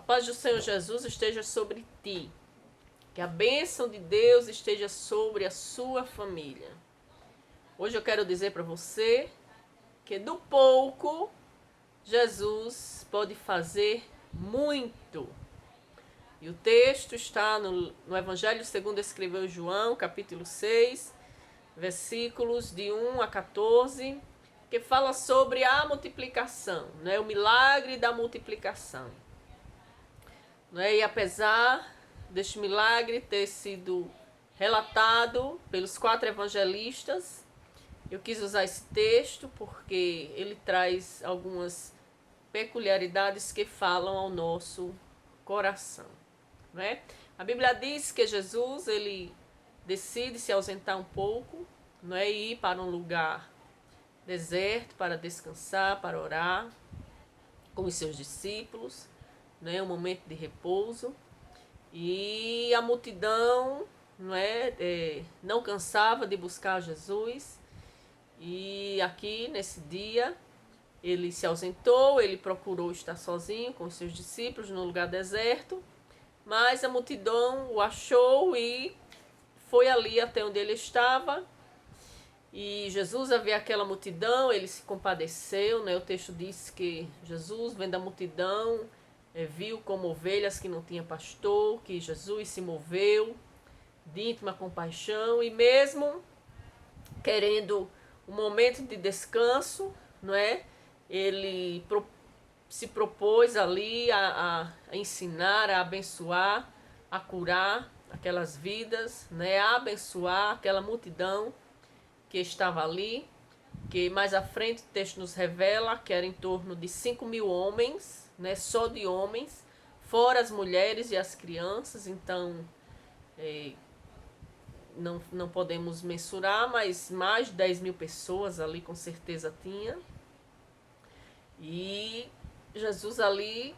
paz do Senhor Jesus esteja sobre ti. Que a bênção de Deus esteja sobre a sua família. Hoje eu quero dizer para você que do pouco Jesus pode fazer muito. E o texto está no Evangelho segundo escreveu João, capítulo 6, versículos de 1 a 14, que fala sobre a multiplicação, né? O milagre da multiplicação. Né? E apesar deste milagre ter sido relatado pelos 4 evangelistas, eu quis usar esse texto porque ele traz algumas peculiaridades que falam ao nosso coração. Né? A Bíblia diz que Jesus ele decide se ausentar um pouco, né, e ir para um lugar deserto para descansar, para orar com os seus discípulos, né, um momento de repouso. E a multidão não cansava de buscar Jesus. E aqui nesse dia ele se ausentou, ele procurou estar sozinho com os seus discípulos num lugar deserto, mas a multidão o achou e foi ali até onde ele estava. E Jesus, a ver aquela multidão, ele se compadeceu, né? O texto diz que Jesus, vendo a multidão, viu como ovelhas que não tinha pastor, que Jesus se moveu de íntima compaixão e mesmo querendo um momento de descanso, não é? Ele se propôs ali a ensinar, a abençoar, a curar aquelas vidas, né? A abençoar aquela multidão que estava ali, que mais à frente o texto nos revela que era em torno de 5.000 homens, né? Só de homens, fora as mulheres e as crianças. Então não podemos mensurar, mas mais de 10.000 pessoas ali com certeza tinha. E Jesus ali,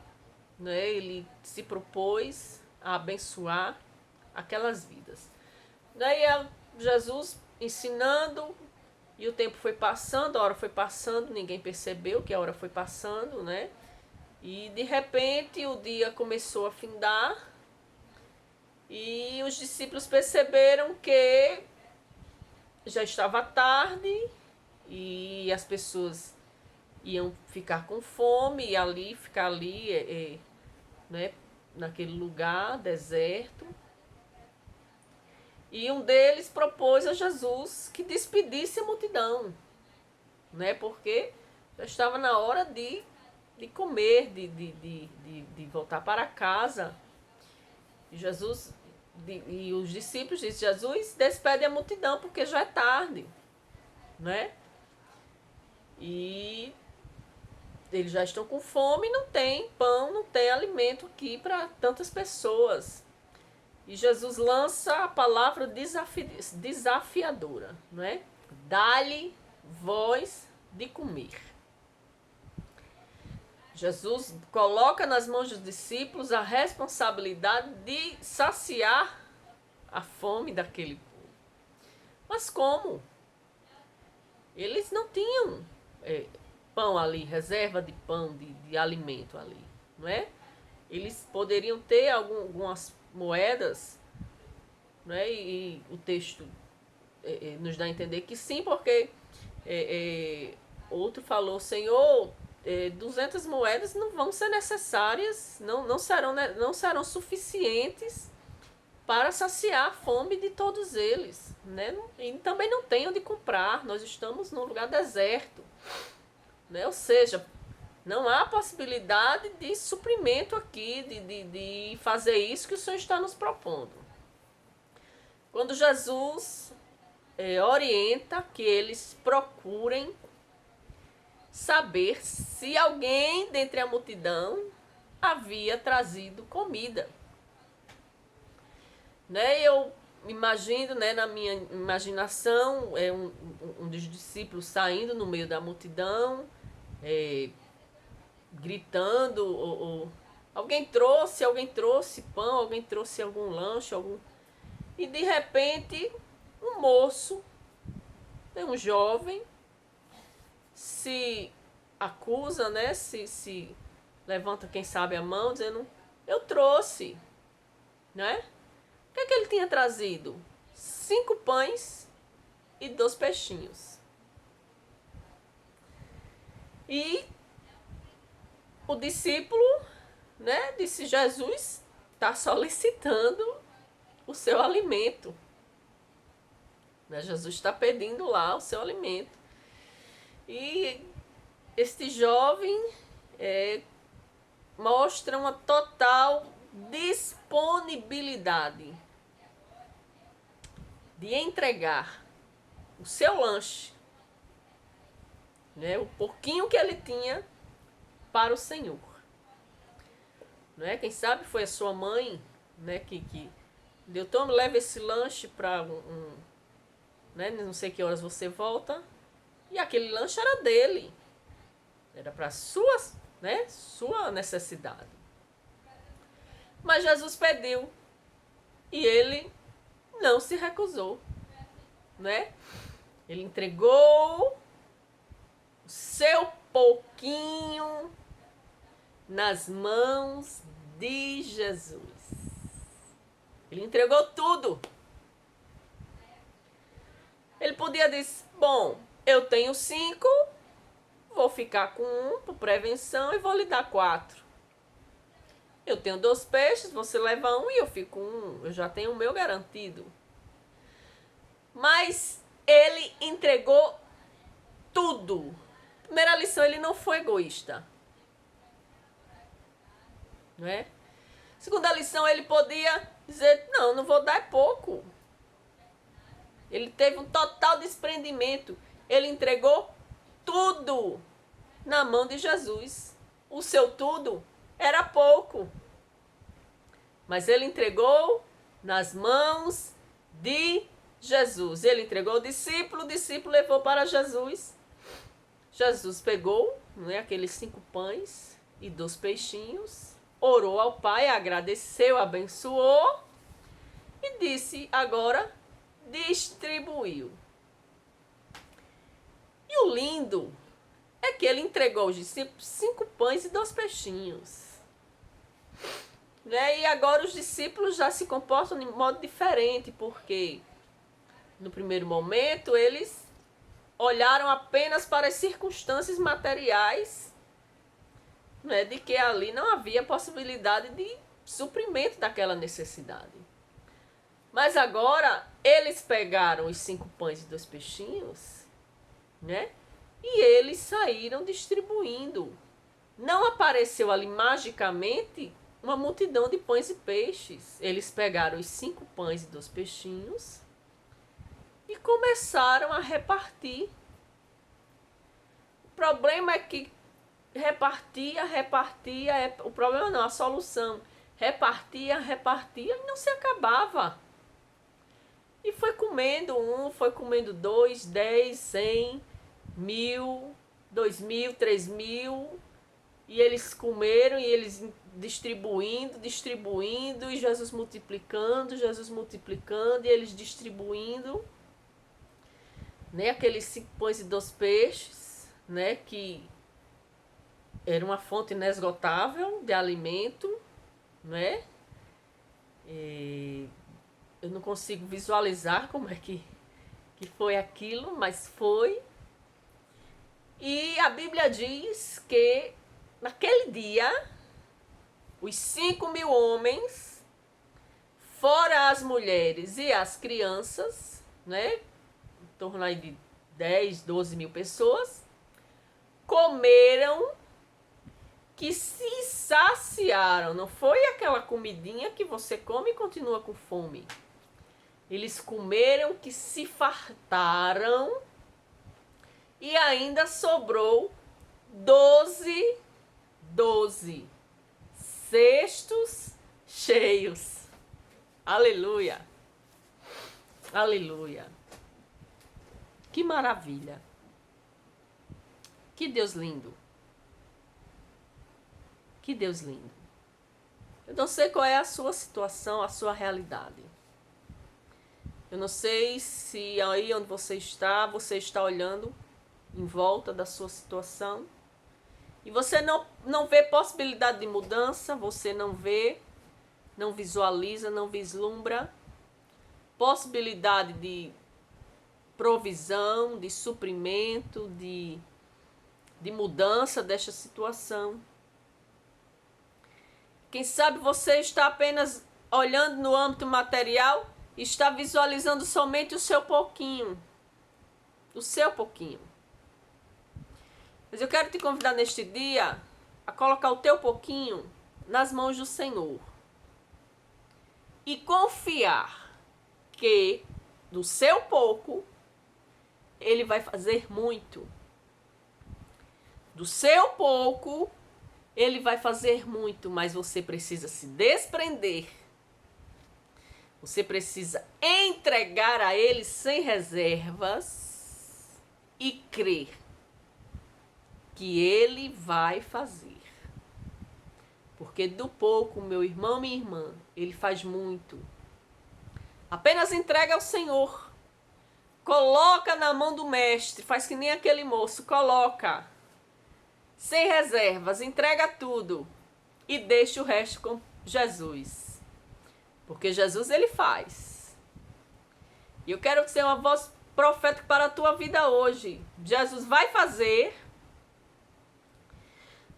né, ele se propôs a abençoar aquelas vidas. Daí Jesus ensinando, e o tempo foi passando, a hora foi passando, ninguém percebeu que a hora foi passando, né? E de repente o dia começou a findar e os discípulos perceberam que já estava tarde e as pessoas iam ficar com fome e ficar ali, né, naquele lugar deserto. E um deles propôs a Jesus que despedisse a multidão, né, porque já estava na hora de comer, de voltar para casa. E Jesus e os discípulos disseram: Jesus, despede a multidão porque já é tarde, né? E eles já estão com fome, não tem pão, não tem alimento aqui para tantas pessoas. E Jesus lança a palavra desafiadora, né? Dá-lhe voz de comer. Jesus coloca nas mãos dos discípulos a responsabilidade de saciar a fome daquele povo. Mas como? Eles não tinham pão ali, reserva de pão, de alimento ali, não é? Eles poderiam ter algumas moedas, né? E o texto nos dá a entender que sim, porque outro falou: Senhor, 200 moedas não vão ser necessárias, não serão suficientes para saciar a fome de todos eles, né? E também não tem onde comprar, nós estamos num lugar deserto, né? Ou seja, não há possibilidade de suprimento aqui, de fazer isso que o Senhor está nos propondo. Quando Jesus orienta que eles procurem saber se alguém dentre a multidão havia trazido comida. Né? Eu imagino, né, na minha imaginação, um dos discípulos saindo no meio da multidão, gritando, alguém trouxe pão, alguém trouxe algum lanche, e de repente um moço, um jovem, se acusa, né, se levanta, quem sabe, a mão, dizendo: Eu trouxe, né? O que é que ele tinha trazido? 5 pães e 2 peixinhos. E o discípulo, né, disse: Jesus está solicitando o seu alimento. Né? Jesus está pedindo lá o seu alimento. E este jovem mostra uma total disponibilidade de entregar o seu lanche, né, o pouquinho que ele tinha, para o Senhor. Né? Quem sabe foi a sua mãe, né, que deu: tome, leva esse lanche para né, não sei que horas você volta. E aquele lanche era dele. Era para né, sua necessidade. Mas Jesus pediu e ele não se recusou, né? Ele entregou o seu pouquinho nas mãos de Jesus. Ele entregou tudo. Ele podia dizer: bom, eu tenho 5, vou ficar com 1 por prevenção e vou lhe dar 4. Eu tenho 2 peixes, você leva 1 e eu fico com 1. Eu já tenho o meu garantido. Mas ele entregou tudo. Primeira lição, ele não foi egoísta. Não é? Segunda lição, ele podia dizer: não, não vou dar, é pouco. Ele teve um total desprendimento. Ele entregou tudo na mão de Jesus. O seu tudo era pouco. Mas ele entregou nas mãos de Jesus. Ele entregou o discípulo levou para Jesus. Jesus pegou, né, aqueles 5 pães e 2 peixinhos, orou ao Pai, agradeceu, abençoou e disse: agora distribuiu. E o lindo é que ele entregou aos discípulos 5 pães e 2 peixinhos. Né? E agora os discípulos já se comportam de modo diferente, porque no primeiro momento eles olharam apenas para as circunstâncias materiais, né, de que ali não havia possibilidade de suprimento daquela necessidade. Mas agora eles pegaram os 5 pães e 2 peixinhos, né, e eles saíram distribuindo. Não apareceu ali magicamente uma multidão de pães e peixes. Eles pegaram os 5 pães e 2 peixinhos e começaram a repartir. O problema é que repartia, o problema não, a solução. Repartia e não se acabava. E foi comendo 1, foi comendo 2, 10, 100, 1000, 2000, 3000. E eles comeram e eles distribuindo, e Jesus multiplicando, e eles distribuindo, né, aqueles 5 pães e 2 peixes, né, que era uma fonte inesgotável de alimento, né? E eu não consigo visualizar como é que foi aquilo, mas foi. E a Bíblia diz que naquele dia, os 5.000 homens, fora as mulheres e as crianças, né, em torno aí de 10, 12 mil pessoas, comeram, que se saciaram. Não foi aquela comidinha que você come e continua com fome. Eles comeram, que se fartaram, e ainda sobrou 12 cestos cheios. Aleluia. Aleluia. Que maravilha. Que Deus lindo. Que Deus lindo. Eu não sei qual é a sua situação, a sua realidade. Eu não sei se aí onde você está olhando em volta da sua situação e você não vê possibilidade de mudança, você não vê, não visualiza, não vislumbra possibilidade de provisão, de suprimento, de mudança desta situação. Quem sabe você está apenas olhando no âmbito material e está visualizando somente o seu pouquinho. O seu pouquinho. Mas eu quero te convidar neste dia a colocar o teu pouquinho nas mãos do Senhor. E confiar que do seu pouco Ele vai fazer muito. Do seu pouco Ele vai fazer muito, mas você precisa se desprender. Você precisa entregar a Ele sem reservas e crer que Ele vai fazer. Porque do pouco, meu irmão, minha irmã, Ele faz muito. Apenas entrega ao Senhor. Coloca na mão do mestre, faz que nem aquele moço, coloca. Sem reservas, entrega tudo e deixa o resto com Jesus. Porque Jesus, Ele faz. E eu quero ser uma voz profética para a tua vida hoje. Jesus vai fazer,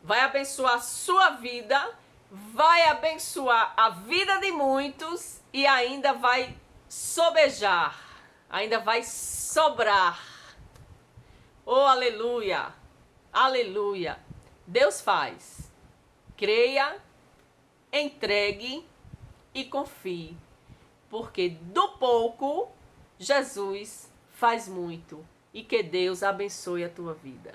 vai abençoar a sua vida, vai abençoar a vida de muitos e ainda vai sobejar, ainda vai sobrar. Oh, aleluia! Aleluia! Deus faz. Creia, entregue e confie. Porque do pouco, Jesus faz muito. E que Deus abençoe a tua vida.